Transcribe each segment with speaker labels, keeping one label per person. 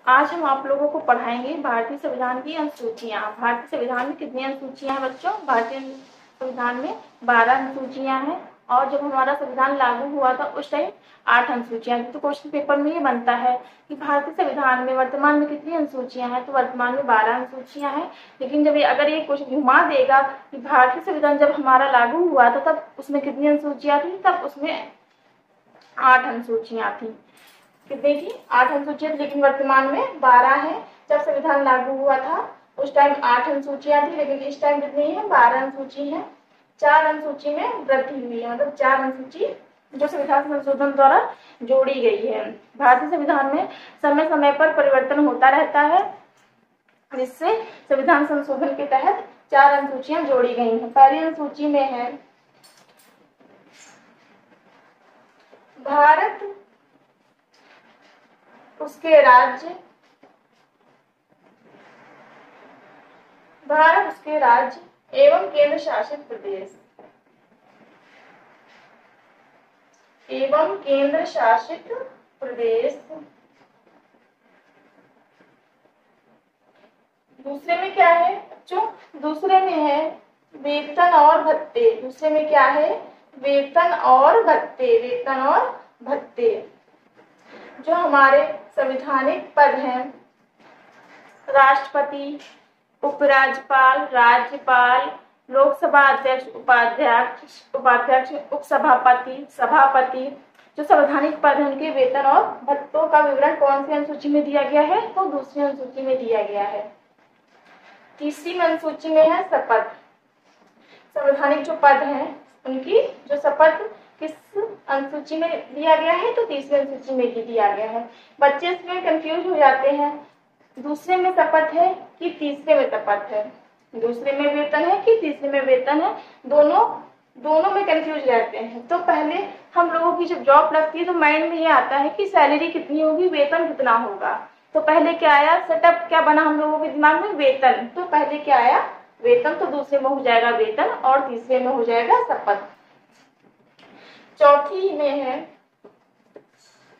Speaker 1: आज हम आप लोगों को पढ़ाएंगे भारतीय संविधान की अनुसूचियां। भारतीय संविधान में कितनी अनुसूचियां हैं बच्चों? भारतीय संविधान में 12 अनुसूचियां हैं और जब हमारा संविधान लागू हुआ था उस टाइम 8 अनुसूचियां थी। तो क्वेश्चन पेपर में ये बनता है कि भारतीय संविधान में वर्तमान में कितनी अनुसूचियां हैं, तो वर्तमान में 12 अनुसूचियां हैं। लेकिन जब अगर ये क्वेश्चन घुमा देगा कि भारतीय संविधान जब हमारा लागू हुआ था तब उसमें कितनी अनुसूचियां थी, तब उसमें 8 अनुसूचियां थी। कितनी थी? 8 अनुसूचियां, लेकिन वर्तमान में 12 है। जब संविधान लागू हुआ था उस टाइम 8 अनुसूचियां थी, लेकिन इस टाइम कितनी है? 12 अनुसूची है। 4 अनुसूची में वृद्धि हुई है, मतलब 4 अनुसूची जो संविधान संशोधन द्वारा जोड़ी गई है। भारतीय संविधान में समय समय पर परिवर्तन होता रहता है, जिससे संविधान संशोधन के तहत 4 अनुसूचियां जोड़ी गई हैं। पहली अनुसूची में है भारत, उसके राज्य, भारत उसके राज्य एवं केंद्र शासित प्रदेश एवं केंद्र शासित प्रदेश। दूसरे में क्या है बच्चों? दूसरे में है वेतन और भत्ते। दूसरे में क्या है? वेतन और भत्ते। वेतन और भत्ते जो हमारे संवैधानिक पद हैं, राष्ट्रपति, उपराज्यपाल, राज्यपाल, लोकसभा अध्यक्ष, उपाध्यक्ष, उपसभापति, सभापति, जो संवैधानिक पद हैं उनके वेतन और भत्तों का विवरण कौन सी अनुसूची में दिया गया है? तो दूसरी अनुसूची में दिया गया है। तीसरी अनुसूची में है शपथ। संवैधानिक जो पद हैं उनकी जो शपथ किस अनुसूची में दिया गया है? तो तीसरी अनुसूची में ही दिया गया है। बच्चे इसमें कंफ्यूज हो जाते हैं, दूसरे में शपथ है कि तीसरे में शपथ है, दूसरे में वेतन है कि तीसरे में वेतन है, दोनों में कंफ्यूज रहते हैं। तो पहले हम लोगों की जब जॉब लगती है तो माइंड में ये आता है कि सैलरी कितनी होगी, वेतन कितना होगा। तो पहले क्या आया? सेटअप क्या बना हम लोगों के दिमाग में? वेतन। तो पहले क्या आया? वेतन। तो दूसरे में हो जाएगा वेतन और तीसरे में हो जाएगा शपथ। चौथी में है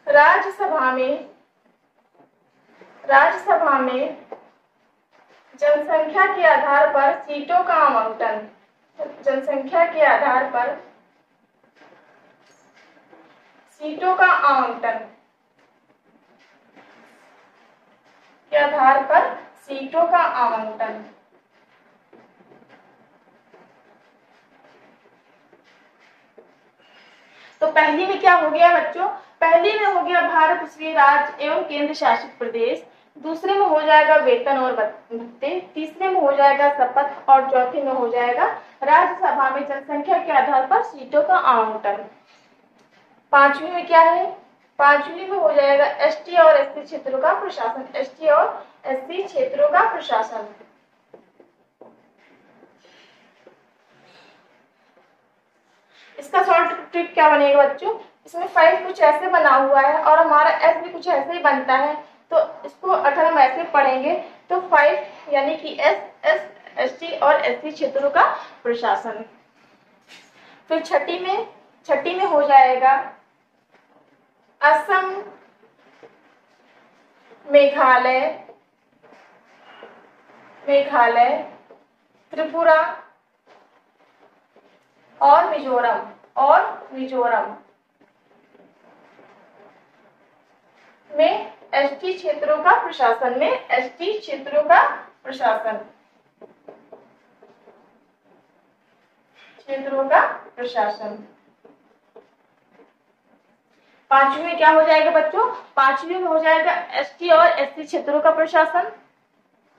Speaker 1: राज्यसभा में जनसंख्या के आधार पर सीटों का आवंटन। जनसंख्या के आधार पर सीटों का आवंटन के आधार पर सीटों का आवंटन। तो पहली में क्या हो गया बच्चों? पहली में हो गया भारत उसके राज्य एवं केंद्र शासित प्रदेश, दूसरे में हो जाएगा वेतन और भत्ते, तीसरे में हो जाएगा शपथ और चौथे में हो जाएगा राज्यसभा में जनसंख्या के आधार पर सीटों का आवंटन। पांचवी में क्या है? पांचवी में हो जाएगा एसटी और एससी क्षेत्रों का प्रशासन। एसटी और एससी क्षेत्रों का प्रशासन। इसका शॉर्ट ट्रिक क्या बनेगा बच्चों? इसमें 5 कुछ ऐसे बना हुआ है और हमारा एस भी कुछ ऐसे ही बनता है। तो इसको अगर हम ऐसे पढ़ेंगे तो 5 यानी कि एसटी और एससी क्षेत्रों का प्रशासन। फिर छठी में हो जाएगा असम, मेघालय, त्रिपुरा और मिजोरम में एसटी क्षेत्रों का प्रशासन। में एसटी क्षेत्रों का प्रशासन। क्षेत्रों का प्रशासन। पांचवी में क्या हो जाएगा बच्चों? पांचवी में हो जाएगा एसटी और एससी क्षेत्रों का प्रशासन।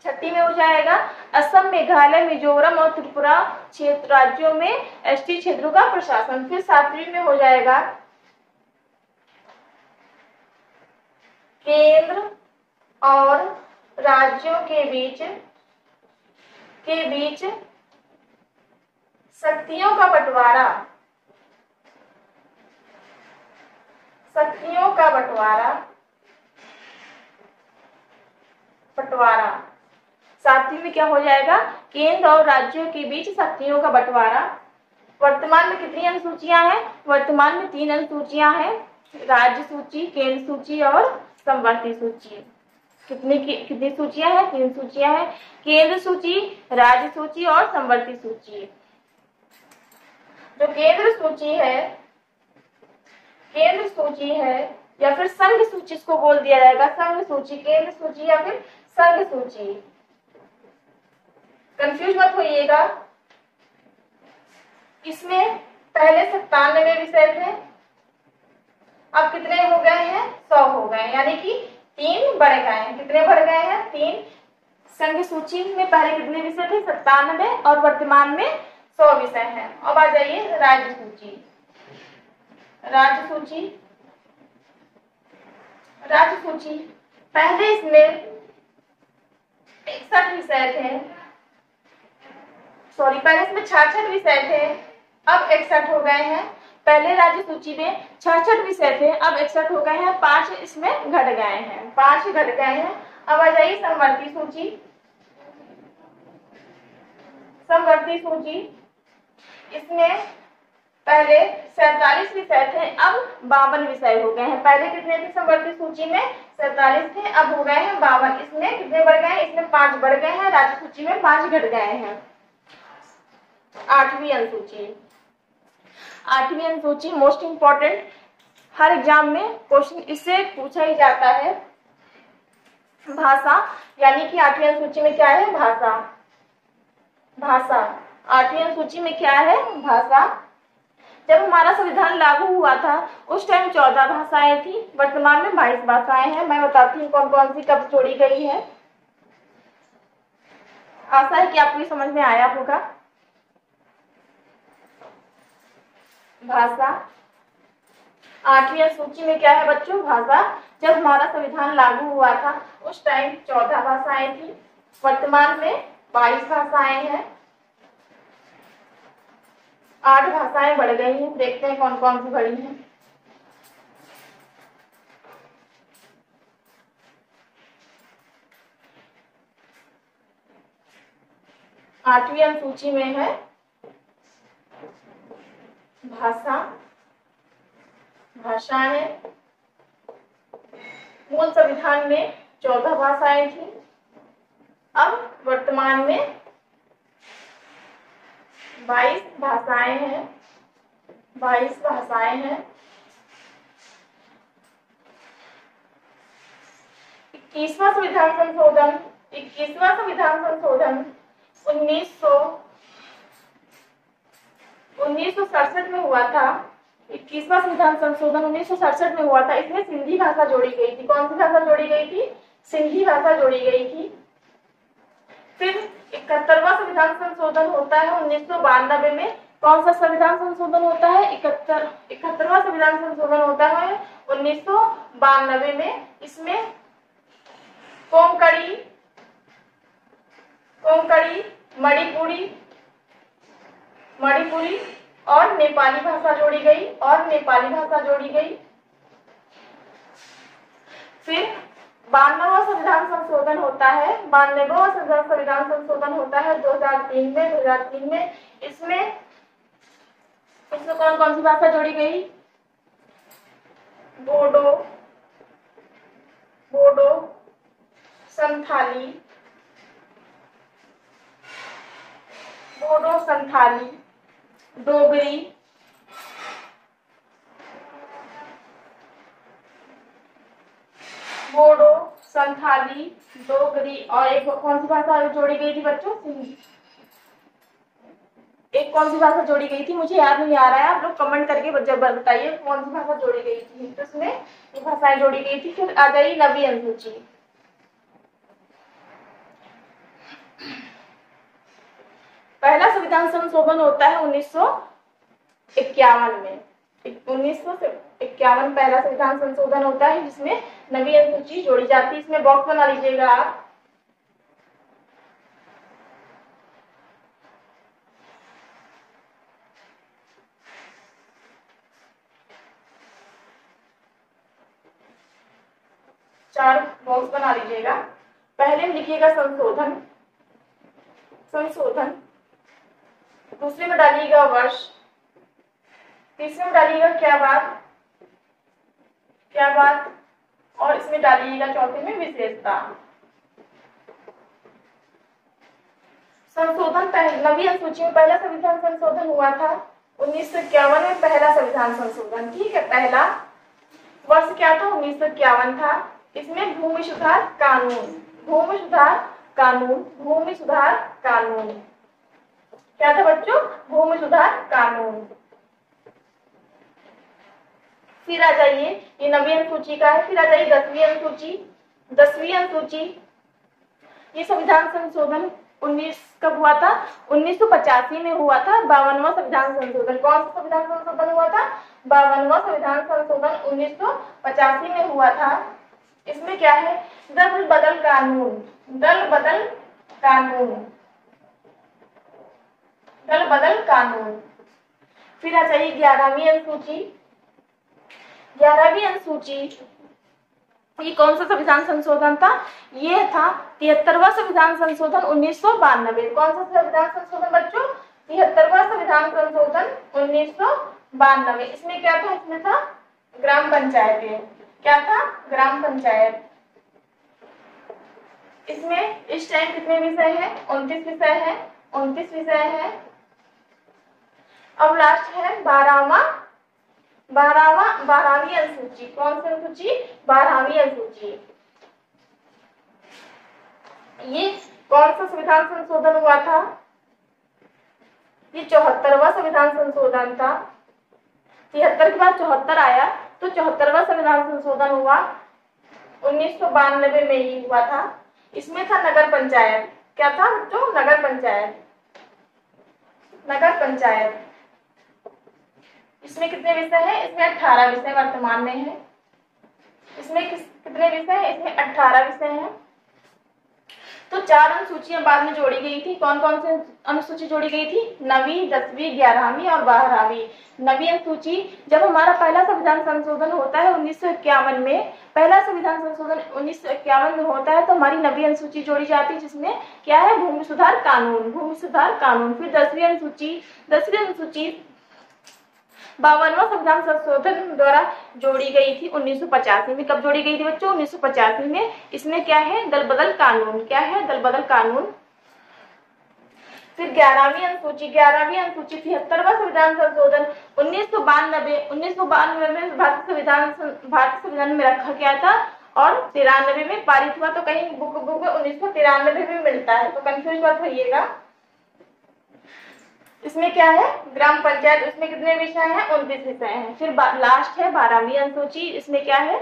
Speaker 1: छठी में हो जाएगा असम, मेघालय, मिजोरम और त्रिपुरा क्षेत्र राज्यों में एसटी क्षेत्रों का प्रशासन। फिर सातवीं में हो जाएगा केंद्र और राज्यों के बीच शक्तियों का बंटवारा। सातवीं में क्या हो जाएगा? केंद्र और राज्यों के बीच शक्तियों का बंटवारा। वर्तमान में कितनी अनुसूचियां हैं? वर्तमान में 3 अनुसूचियां हैं, राज्य सूची, केंद्र सूची और समवर्ती सूची। कितनी सूचियां हैं? 3 सूचियां हैं। केंद्र सूची, राज्य सूची और समवर्ती सूची। जो केंद्र सूची है या फिर संघ सूची इसको बोल दिया जाएगा, संघ सूची, केंद्र सूची या फिर संघ सूची। कंफ्यूज मत होइएगा। इसमें पहले 97 विषय थे, अब कितने हो गए हैं? 100 हो गए, यानी कि 3 बढ़ गए हैं। कितने बढ़ गए हैं? 3। संघ सूची में पहले कितने विषय थे? 97 और वर्तमान में 100 विषय हैं। अब आ जाइए राज्य सूची। राज्य सूची पहले इसमें 61 विषय थे, पहले इसमें 66 विषय थे, अब 61 हो गए हैं। पहले राज्य सूची में 66 विषय थे, अब 61 हो गए हैं, 5 इसमें घट गए हैं, 5 घट गए हैं। अब आ जाइए समवर्ती सूची। इसमें पहले 47 विषय थे, अब 52 विषय हो गए हैं। पहले कितने थे समवर्ती सूची में? 47 थे, अब हो गए हैं 52। इसमें कितने बढ़ गए हैं? इसमें 5 बढ़ गए हैं, राज्य सूची में 5 घट गए हैं। 8वीं अनुसूची मोस्ट इंपॉर्टेंट, हर एग्जाम में क्वेश्चन इससे पूछा ही जाता है। भाषा, यानी कि 8वीं अनुसूची में क्या है? भाषा। 8वीं अनुसूची में क्या है? भाषा। जब हमारा संविधान लागू हुआ था उस टाइम 14 भाषाएं थी, वर्तमान में 22 भाषाएं हैं। मैं बताती हूँ कौन कौन सी कब जोड़ी गई है। आशा है कि आपको समझ में आया होगा। भाषा 8वीं अनुसूची में क्या है बच्चों? भाषा। जब हमारा संविधान लागू हुआ था उस टाइम 14 भाषाएं थी, वर्तमान में 22 भाषाएं हैं। 8 भाषाएं बढ़ गई हैं, देखते हैं कौन कौन सी बढ़ी हैं। आठवीं अनुसूची में है भाषाएं। मूल संविधान में 14 भाषाएं थी, अब वर्तमान में 22 भाषाएं हैं। 21वां संविधान संशोधन 1967 में हुआ था। 21वां संविधान संशोधन 1967 में हुआ था। इसमें सिंधी भाषा जोड़ी गई थी। कौन सी भाषा जोड़ी गई थी? सिंधी भाषा जोड़ी गई थी। फिर 71वां संविधान संशोधन होता है 1992 में। कौन सा संविधान संशोधन होता है? 71वां संविधान संशोधन होता है 1992 में। इसमें कोंकणी, मणिपुरी और नेपाली भाषा जोड़ी गई। फिर 92वां संविधान संशोधन होता है 2003 में। इसमें कौन कौन सी भाषा जोड़ी गई? बोडो, संथाली, डोगरी, और एक कौन सी भाषा जोड़ी गई थी बच्चों? सिंधी। एक कौन सी भाषा जोड़ी गई थी? मुझे याद नहीं आ रहा है, आप लोग कमेंट करके बताइए कौन सी भाषा जोड़ी गई थी। तो इसमें ये भाषाएं जोड़ी गई थी। फिर आ गई 9वीं अनुसूची। पहला संविधान संशोधन होता है 1951 में। 1951 पहला संविधान संशोधन होता है, जिसमें 9वीं अनुसूची जोड़ी जाती है। इसमें बॉक्स बना लीजिएगा आप। चार बॉक्स बना लीजिएगा। पहले में लिखिएगा संशोधन, दूसरे में डालिएगा वर्ष, तीसरे में डालिएगा क्या बात, और इसमें डालिएगा चौथे में विशेषता। संशोधन नवी अनुसूची में पहला संविधान संशोधन हुआ था 1951 में, पहला संविधान संशोधन। ठीक है, पहला वर्ष क्या था? 1951 था। इसमें भूमि सुधार कानून, भूमि सुधार कानून, भूमि सुधार कानून क्या था बच्चों? भूमि सुधार कानून। फिर आ जाइए, ये नवी अनुसूची का है। फिर आ जाइए 10वीं अनुसूची। 10वीं अनुसूची, ये संविधान संशोधन 19 कब हुआ था? 1985 में हुआ था, 52वां संविधान संशोधन। कौन सा संविधान संशोधन हुआ था? 52वां संविधान संशोधन 1985 में हुआ था। इसमें क्या है? दल बदल कानून, दल बदल कानून, दल बदल कानून। फिर आ जाइए 11वीं अनुसूची। 11वीं अनुसूची, ये कौन सा संविधान संशोधन था? ये था 73वां संविधान संशोधन 1992। कौन सा संविधान संशोधन बच्चों? 73वां संविधान संशोधन 1992। इसमें क्या था? इसमें था ग्राम पंचायतें। क्या था? ग्राम पंचायत। इसमें इस टाइम कितने विषय हैं? 29 विषय हैं, 29 विषय हैं। अब लास्ट है 12वीं अनुसूची। कौन सी अनुसूची? 12वीं अनुसूची। ये कौन सा संविधान संशोधन हुआ था? ये 74वां संविधान संशोधन था। 73 के बाद 74 आया, तो 74वां संविधान संशोधन हुआ 1992 में ही हुआ था। इसमें था नगर पंचायत। क्या था बच्चों? नगर पंचायत, नगर पंचायत। इसमें कितने विषय हैं? इसमें 18 विषय वर्तमान में है। इसमें कितने विषय हैं? इसमें 18 विषय हैं। तो 4 अनुसूचियां बाद में जोड़ी गई थी। कौन कौन सी अनुसूची जोड़ी गई थी? 9वीं, 10वीं, 11वीं और 12वीं। नवी अनुसूची, जब हमारा पहला संविधान संशोधन होता है 1951 में, पहला संविधान संशोधन 1951 में होता है, तो हमारी नवी अनुसूची जोड़ी जाती है, जिसमें क्या है? भूमि सुधार कानून, भूमि सुधार कानून। फिर 10वीं अनुसूची, 10वीं अनुसूची 52वां संविधान संशोधन द्वारा जोड़ी गई थी 1985 में। कब जोड़ी गई थी बच्चों? 1985 में। इसमें क्या है? दल बदल कानून। क्या है? दल बदल कानून। फिर 11वीं अनुसूची, 11वीं अनुसूची 73वां संविधान संशोधन 1992 में भारतीय संविधान में रखा गया था और 93 में पारित हुआ। तो कहीं बुक में 1993 में मिलता है, तो कंफ्यूज मत होइएगा। इसमें क्या है? ग्राम पंचायत। इसमें कितने विषय हैं? 29 विषय हैं। फिर लास्ट है 12वीं अनुसूची। इसमें क्या है?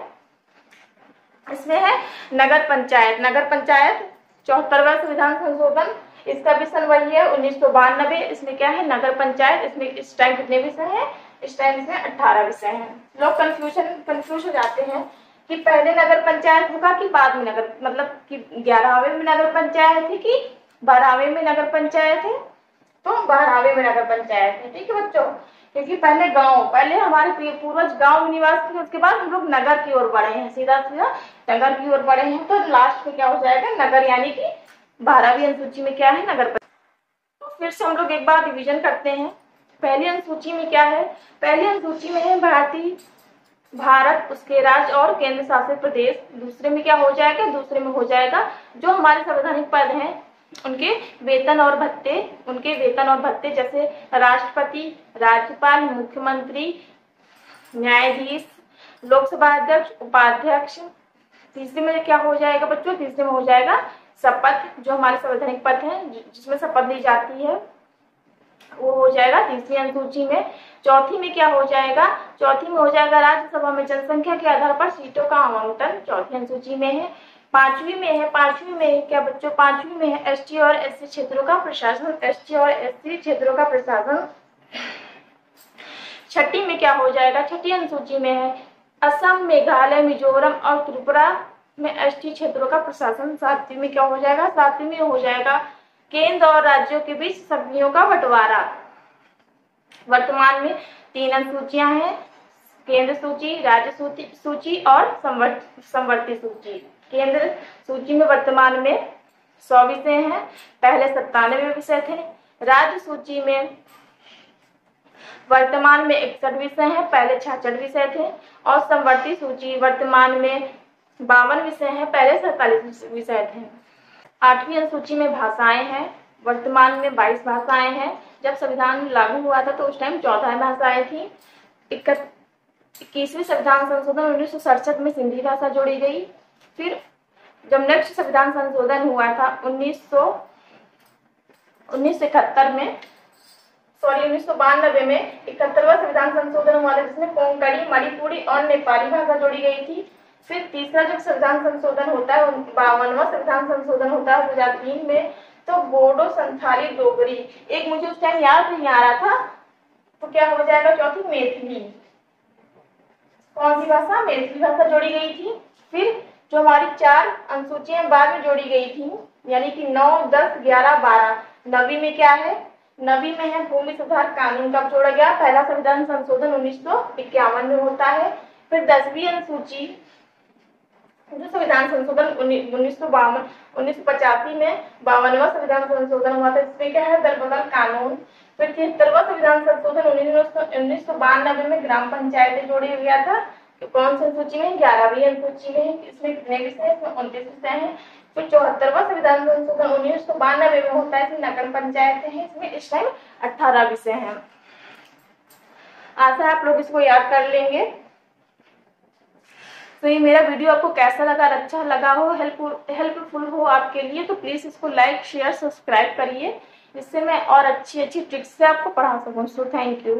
Speaker 1: इसमें है नगर पंचायत। नगर पंचायत 74वां संविधान संशोधन, इसका विषय वही है 1992। इसमें क्या है? नगर पंचायत। इसमें इस टाइम कितने विषय हैं? इस टाइम इसमें 18 विषय हैं। लोग कंफ्यूज हो जाते हैं कि पहले नगर पंचायत होगा कि बाद में नगर, मतलब कि 11वें में नगर पंचायत है कि 12वें में नगर पंचायत है? तो 12वें में नगर पंचायत है। ठीक है बच्चों, क्योंकि पहले हमारे पूर्वज गांव में निवास थे, उसके बाद हम लोग नगर की ओर बढ़े हैं, सीधा सीधा नगर की ओर बढ़े हैं। तो लास्ट में क्या हो जाएगा? नगर, यानी कि 12वीं अनुसूची में क्या है? नगर पंचायत। तो फिर से हम लोग एक बार रिवीजन करते हैं। पहली अनुसूची में क्या है? पहली अनुसूची में है भारत, उसके राज्य और केंद्र शासित प्रदेश। दूसरे में क्या हो जाएगा? दूसरे में हो जाएगा जो हमारे संवैधानिक पद हैं उनके वेतन और भत्ते, जैसे राष्ट्रपति, राज्यपाल, मुख्यमंत्री, न्यायाधीश, लोकसभा अध्यक्ष, उपाध्यक्ष। तीसरे में क्या हो जाएगा बच्चों? तीसरे में हो जाएगा शपथ, जो हमारे संवैधानिक पद हैं जिसमें शपथ ली जाती है, वो हो जाएगा तीसरी अनुसूची में। चौथी में क्या हो जाएगा? चौथी में हो जाएगा राज्यसभा में जनसंख्या के आधार पर सीटों का आवंटन, चौथी अनुसूची में है। पांचवी में है क्या बच्चों? पांचवी में है एसटी और एससी क्षेत्रों का प्रशासन, एसटी और एससी क्षेत्रों का प्रशासन। छठी में क्या हो जाएगा? छठी अनुसूची में है असम, मेघालय, मिजोरम और त्रिपुरा में एसटी क्षेत्रों का प्रशासन। सातवीं में क्या हो जाएगा? सातवीं में हो जाएगा केंद्र और राज्यों के बीच समितियों का बंटवारा। वर्तमान में 3 अनुसूचियां हैं, केंद्र सूची, राज्य सूची और समवर्ती सूची। केंद्र सूची में वर्तमान में 100 विषय हैं, पहले 97 विषय थे। राज्य सूची में वर्तमान में 61 विषय हैं, पहले 66 विषय थे। और समवर्ती सूची वर्तमान में 52 विषय हैं, पहले 47 विषय थे। 8वीं अनुसूची में भाषाएं हैं, वर्तमान में 22 भाषाएं हैं। जब संविधान लागू हुआ था तो उस टाइम 14 भाषाएं थी। 21वीं संविधान संशोधन 1967 में सिंधी भाषा जोड़ी गई। फिर जब नेक्स्ट संविधान संशोधन हुआ था 1991 में, 1992 में 71वां संविधान संशोधन हुआ था, जिसमें कोंकणी, मणिपुरी और नेपाली भाषा जोड़ी गई थी। फिर तीसरा जब संविधान संशोधन होता है 52वां संविधान संशोधन होता है 2003 में, तो बोडो, संथाली, डोगरी, एक मुझे उस टाइम याद नहीं आ रहा था, तो क्या हो जाएगा चौथी, मैथिली। कौन सी भाषा? मैथिली भाषा जोड़ी गई थी। फिर जो हमारी 4 अनुसूचियां बाद में जोड़ी गई थी, यानी कि 9, 10, 11, 12। 9वीं में क्या है? 9वीं में है भूमि सुधार कानून। कब जोड़ा गया? पहला संविधान संशोधन 1951 में होता है। फिर 10वीं अनुसूची जो संविधान संशोधन 1985 में 52वां संविधान संशोधन हुआ था, इसमें क्या है? दल बदल कानून। फिर 73वां संविधान संशोधन 1992 में ग्राम पंचायतें जोड़ी गया था। तो कौन सी अनुसूची में? 11वीं अनुसूची में। इसमें कितने विषय? इसमें 29 विषय हैं। फिर 74वां संविधान संशोधन 1992 में होता है, इसमें नगर पंचायतें हैं। इसमें इस टाइम 18 विषय हैं। आशा है आप लोग इसको याद कर लेंगे। तो ये मेरा वीडियो आपको कैसा लगा? अच्छा लगा हो, हेल्पफुल हो आपके लिए, तो प्लीज इसको लाइक, शेयर, सब्सक्राइब करिए, जिससे मैं और अच्छी ट्रिक्स से आपको पढ़ा सकूं। So thank you.